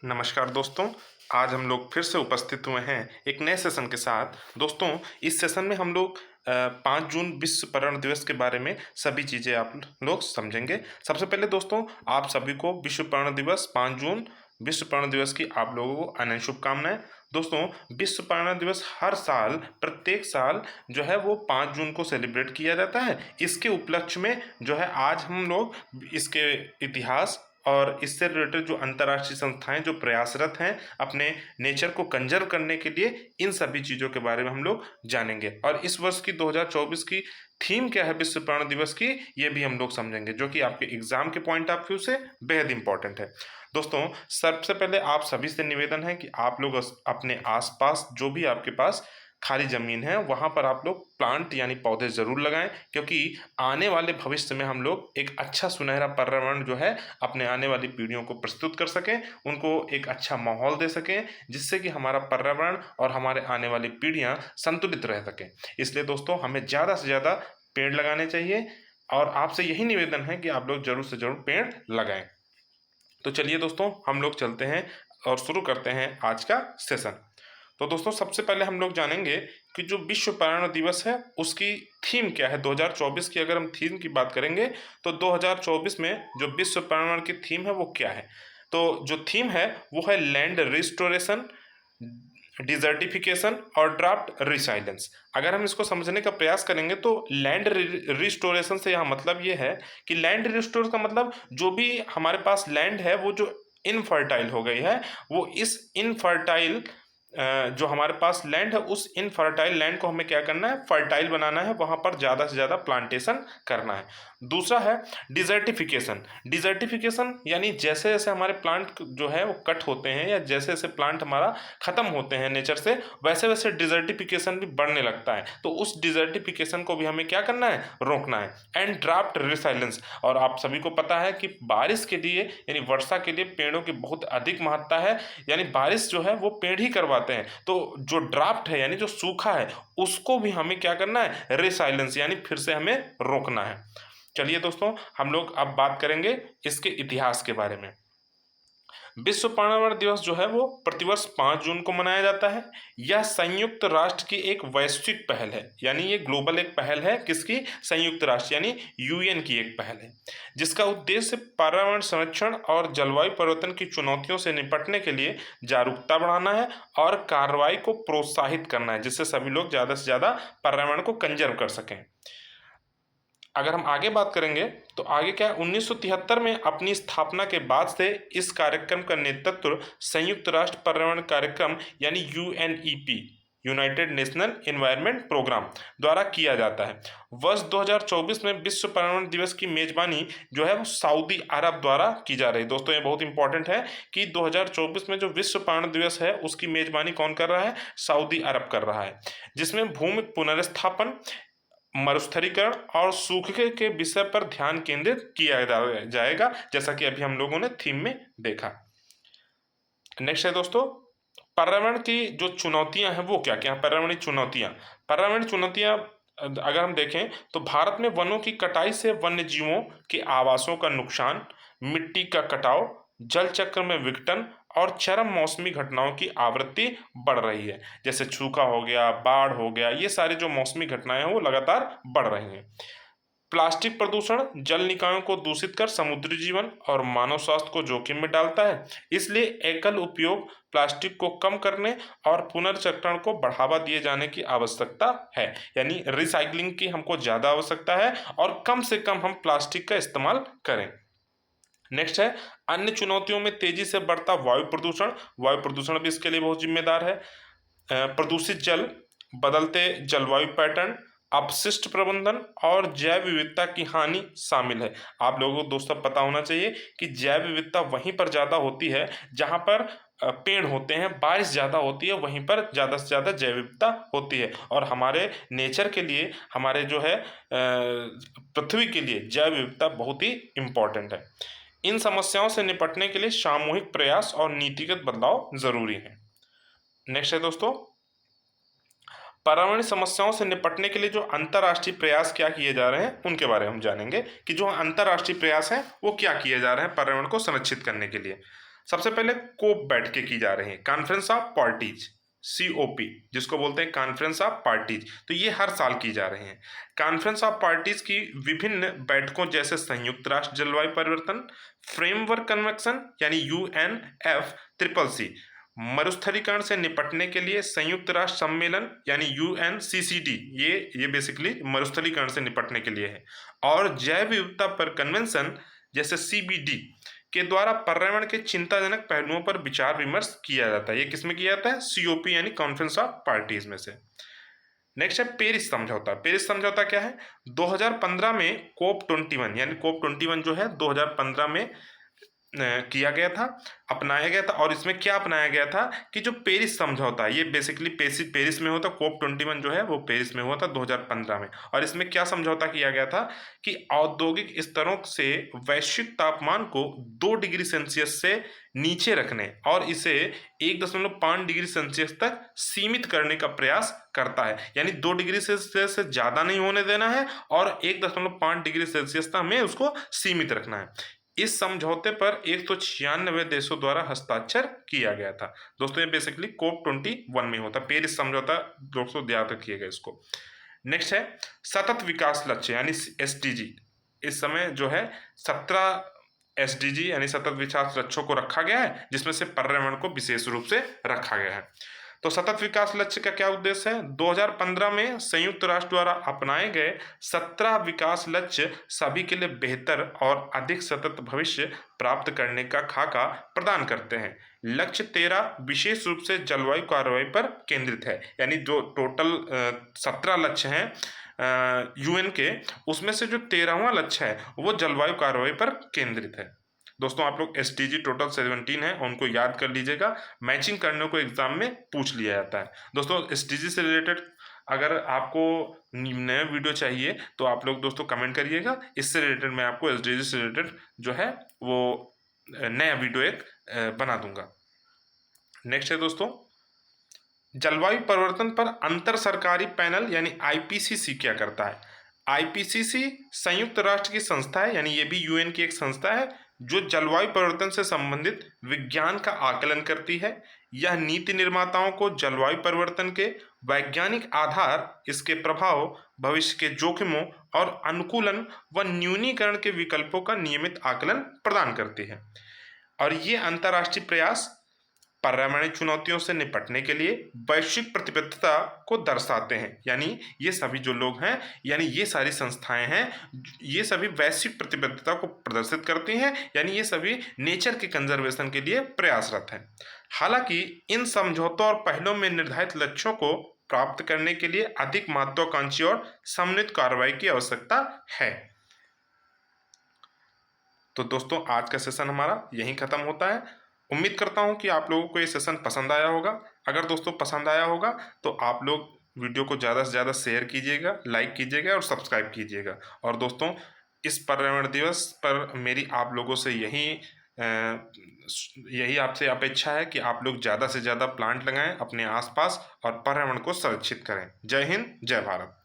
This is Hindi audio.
नमस्कार दोस्तों। आज हम लोग फिर से उपस्थित हुए हैं एक नए सेशन के साथ। दोस्तों, इस सेशन में हम लोग 5 जून विश्व पर्यावरण दिवस के बारे में सभी चीज़ें आप लोग समझेंगे। सबसे पहले दोस्तों, आप सभी को विश्व पर्यावरण दिवस 5 जून विश्व पर्यावरण दिवस की आप लोगों को अनंत शुभकामनाएं। दोस्तों, विश्व पर्यावरण दिवस हर साल प्रत्येक साल जो है वो 5 जून को सेलिब्रेट किया जाता है। इसके उपलक्ष्य में जो है आज हम लोग इसके इतिहास और इससे रिलेटेड जो अंतर्राष्ट्रीय संस्थाएं जो प्रयासरत हैं अपने नेचर को कंजर्व करने के लिए, इन सभी चीज़ों के बारे में हम लोग जानेंगे। और इस वर्ष की 2024 की थीम क्या है विश्व पर्यावरण दिवस की, ये भी हम लोग समझेंगे, जो कि आपके एग्जाम के पॉइंट ऑफ व्यू से बेहद इंपॉर्टेंट है। दोस्तों, सबसे पहले आप सभी से निवेदन है कि आप लोग अपने आसपास जो भी आपके पास खाली ज़मीन है वहाँ पर आप लोग प्लांट यानी पौधे ज़रूर लगाएं, क्योंकि आने वाले भविष्य में हम लोग एक अच्छा सुनहरा पर्यावरण जो है अपने आने वाली पीढ़ियों को प्रस्तुत कर सकें, उनको एक अच्छा माहौल दे सकें, जिससे कि हमारा पर्यावरण और हमारे आने वाली पीढ़ियाँ संतुलित रह सकें। इसलिए दोस्तों, हमें ज़्यादा से ज़्यादा पेड़ लगाने चाहिए और आपसे यही निवेदन है कि आप लोग ज़रूर से ज़रूर पेड़ लगाएं। तो चलिए दोस्तों, हम लोग चलते हैं और शुरू करते हैं आज का सेशन। तो दोस्तों, सबसे पहले हम लोग जानेंगे कि जो विश्व पर्यावरण दिवस है उसकी थीम क्या है। 2024 की अगर हम थीम की बात करेंगे तो 2024 में जो विश्व पर्यावरण की थीम है वो क्या है। तो जो थीम है वो है लैंड रिस्टोरेशन, डिजर्टिफिकेशन और ड्राफ्ट रिसाइलेंस। अगर हम इसको समझने का प्रयास करेंगे तो लैंड रिस्टोरेशन से यहाँ मतलब ये है कि लैंड रिस्टोर का मतलब जो भी हमारे पास लैंड है वो जो इनफर्टाइल हो गई है, वो इस इनफर्टाइल जो हमारे पास लैंड है उस इनफर्टाइल लैंड को हमें क्या करना है, फर्टाइल बनाना है, वहाँ पर ज़्यादा से ज़्यादा प्लांटेशन करना है। दूसरा है डिजर्टिफिकेशन। डिजर्टिफिकेशन यानी जैसे जैसे हमारे प्लांट जो है वो कट होते हैं या जैसे जैसे प्लांट हमारा ख़त्म होते हैं नेचर से, वैसे वैसे डिजर्टिफिकेशन भी बढ़ने लगता है। तो उस डिजर्टिफिकेशन को भी हमें क्या करना है, रोकना है। एंड ड्राफ्ट रिसाइलेंस, और आप सभी को पता है कि बारिश के लिए यानी वर्षा के लिए पेड़ों की बहुत अधिक महत्ता है, यानी बारिश जो है वो पेड़ ही करवाते हैं। तो जो ड्राफ्ट है यानी जो सूखा है उसको भी हमें क्या करना है, रिसाइलेंस यानी फिर से हमें रोकना है। चलिए दोस्तों, हम लोग अब बात करेंगे इसके इतिहास के बारे में। विश्व पर्यावरण दिवस जो है वो प्रतिवर्ष 5 जून को मनाया जाता है। यह संयुक्त राष्ट्र की एक वैश्विक पहल है, यानी ये ग्लोबल एक पहल है। किसकी? संयुक्त राष्ट्र यानी यूएन की एक पहल है, जिसका उद्देश्य पर्यावरण संरक्षण और जलवायु परिवर्तन की चुनौतियों से निपटने के लिए जागरूकता बढ़ाना है और कार्रवाई को प्रोत्साहित करना है, जिससे सभी लोग ज़्यादा से ज़्यादा पर्यावरण को कंजर्व कर सकें। अगर हम आगे बात करेंगे तो आगे क्या है, 1973 में अपनी स्थापना के बाद से इस कार्यक्रम का नेतृत्व संयुक्त राष्ट्र पर्यावरण कार्यक्रम यानी UNEP, United National Environment Programme द्वारा किया जाता है। वर्ष 2024 में विश्व पर्यावरण दिवस की मेजबानी जो है वो सऊदी अरब द्वारा की जा रही है। दोस्तों, ये बहुत इंपॉर्टेंट है कि 2024 में जो विश्व पर्यावरण दिवस है उसकी मेजबानी कौन कर रहा है, सऊदी अरब कर रहा है, जिसमें भूमि पुनर्स्थापन, मरुस्थलीकरण और सूखे के विषय पर ध्यान केंद्रित किया जाएगा, जैसा कि अभी हम लोगों ने थीम में देखा। नेक्स्ट है दोस्तों, पर्यावरण की जो चुनौतियां हैं वो क्या क्या हैं। पर्यावरणीय चुनौतियां अगर हम देखें तो भारत में वनों की कटाई से वन्य जीवों के आवासों का नुकसान, मिट्टी का कटाव, जल चक्र में विघटन और चरम मौसमी घटनाओं की आवृत्ति बढ़ रही है। जैसे सूखा हो गया, बाढ़ हो गया, ये सारी जो मौसमी घटनाएं हैं वो लगातार बढ़ रही हैं। प्लास्टिक प्रदूषण जल निकायों को दूषित कर समुद्री जीवन और मानव स्वास्थ्य को जोखिम में डालता है। इसलिए एकल उपयोग प्लास्टिक को कम करने और पुनर्चक्रण को बढ़ावा दिए जाने की आवश्यकता है, यानी रिसाइकलिंग की हमको ज़्यादा आवश्यकता है और कम से कम हम प्लास्टिक का इस्तेमाल करें। नेक्स्ट है, अन्य चुनौतियों में तेजी से बढ़ता वायु प्रदूषण। वायु प्रदूषण भी इसके लिए बहुत जिम्मेदार है। प्रदूषित जल, बदलते जलवायु पैटर्न, अपशिष्ट प्रबंधन और जैव विविधता की हानि शामिल है। आप लोगों को दोस्तों पता होना चाहिए कि जैव विविधता वहीं पर ज़्यादा होती है जहाँ पर पेड़ होते हैं, बारिश ज़्यादा होती है, वहीं पर ज़्यादा से ज़्यादा जैव विविधता होती है। और हमारे नेचर के लिए, हमारे जो है पृथ्वी के लिए जैव विविधता बहुत ही इम्पॉर्टेंट है। इन समस्याओं से निपटने के लिए सामूहिक प्रयास और नीतिगत बदलाव जरूरी है। नेक्स्ट है दोस्तों, पर्यावरणीय समस्याओं से निपटने के लिए जो अंतर्राष्ट्रीय प्रयास क्या किए जा रहे हैं उनके बारे में हम जानेंगे कि जो अंतर्राष्ट्रीय प्रयास हैं वो क्या किए जा रहे हैं पर्यावरण को संरक्षित करने के लिए। सबसे पहले कोप बैठकें की जा रही हैं, कॉन्फ्रेंस ऑफ पार्टीज, COP जिसको बोलते हैं कॉन्फ्रेंस ऑफ पार्टीज, तो ये हर साल की जा रही हैं। कॉन्फ्रेंस ऑफ पार्टीज की विभिन्न बैठकों जैसे संयुक्त राष्ट्र जलवायु परिवर्तन फ्रेमवर्क कन्वेंशन यानी UNFCCC, मरुस्थलीकरण से निपटने के लिए संयुक्त राष्ट्र सम्मेलन यानी UNCCD, ये बेसिकली मरुस्थलीकरण से निपटने के लिए है, और जैव विविधता पर कन्वेंशन जैसे CBD के द्वारा पर्यावरण के चिंताजनक पहलुओं पर विचार विमर्श किया जाता है। ये किसमें किया जाता है? COP यानी कॉन्फ्रेंस ऑफ पार्टीज में से। नेक्स्ट है पेरिस समझौता। पेरिस समझौता क्या है? 2015 में COP21 यानी COP21 जो है 2015 में किया गया था, अपनाया गया था। और इसमें क्या अपनाया गया था कि जो पेरिस समझौता है ये बेसिकली पेरिस में होता, COP21 जो है वो पेरिस में हुआ था 2015 में। और इसमें क्या समझौता किया गया था कि औद्योगिक स्तरों से वैश्विक तापमान को 2 डिग्री सेल्सियस से नीचे रखने और इसे 1.5 डिग्री सेल्सियस तक सीमित करने का प्रयास करता है। यानी 2 डिग्री सेल्सियस से ज़्यादा नहीं होने देना है और 1.5 डिग्री सेल्सियस तक हमें उसको सीमित रखना है। इस समझौते पर 196 देशों द्वारा हस्ताक्षर किया गया था। दोस्तों ये बेसिकली COP21 में होता, पेरिस समझौता, दोस्तों याद रखिएगा इसको। नेक्स्ट है सतत विकास लक्ष्य यानी SDG। इस समय जो है 17 SDG यानी सतत विकास लक्ष्यों को रखा गया है, जिसमें से पर्यावरण को विशेष रूप से रखा गया है। तो सतत विकास लक्ष्य का क्या उद्देश्य है? 2015 में संयुक्त राष्ट्र द्वारा अपनाए गए 17 विकास लक्ष्य सभी के लिए बेहतर और अधिक सतत भविष्य प्राप्त करने का खाका प्रदान करते हैं। लक्ष्य 13 विशेष रूप से जलवायु कार्रवाई पर केंद्रित है। यानी जो टोटल 17 लक्ष्य हैं UN के, उसमें से जो 13वां लक्ष्य है वो जलवायु कार्रवाई पर केंद्रित है। दोस्तों आप लोग SDG टोटल 17 है, उनको याद कर लीजिएगा, मैचिंग करने को एग्जाम में पूछ लिया जाता है। दोस्तों SDG से रिलेटेड अगर आपको नया वीडियो चाहिए तो आप लोग दोस्तों कमेंट करिएगा, इससे रिलेटेड मैं आपको SDG से रिलेटेड जो है वो नया वीडियो एक बना दूंगा। नेक्स्ट है दोस्तों जलवायु परिवर्तन पर अंतर सरकारी पैनल यानी IPCC क्या करता है? IPCC संयुक्त राष्ट्र की संस्था है, यानी ये भी UN की एक संस्था है जो जलवायु परिवर्तन से संबंधित विज्ञान का आकलन करती है। यह नीति निर्माताओं को जलवायु परिवर्तन के वैज्ञानिक आधार, इसके प्रभाव, भविष्य के जोखिमों और अनुकूलन व न्यूनीकरण के विकल्पों का नियमित आकलन प्रदान करती है। और ये अंतर्राष्ट्रीय प्रयास पर्यावरणीय चुनौतियों से निपटने के लिए वैश्विक प्रतिबद्धता को दर्शाते हैं। यानी ये सभी जो लोग हैं, यानी ये सारी संस्थाएं हैं, ये सभी वैश्विक प्रतिबद्धता को प्रदर्शित करती हैं, यानी ये सभी नेचर के कंजर्वेशन के लिए प्रयासरत हैं। हालांकि इन समझौतों और पहलों में निर्धारित लक्ष्यों को प्राप्त करने के लिए अधिक महत्वाकांक्षी और समन्वित कार्रवाई की आवश्यकता है। तो दोस्तों आज का सेशन हमारा यहीं खत्म होता है। उम्मीद करता हूं कि आप लोगों को ये सेशन पसंद आया होगा। अगर दोस्तों पसंद आया होगा तो आप लोग वीडियो को ज़्यादा से ज़्यादा शेयर कीजिएगा, लाइक कीजिएगा और सब्सक्राइब कीजिएगा। और दोस्तों इस पर्यावरण दिवस पर मेरी आप लोगों से यही आपसे अपेक्षा है कि आप लोग ज़्यादा से ज़्यादा प्लांट लगाएं अपने आसपास और पर्यावरण को संरक्षित करें। जय हिंद, जय भारत।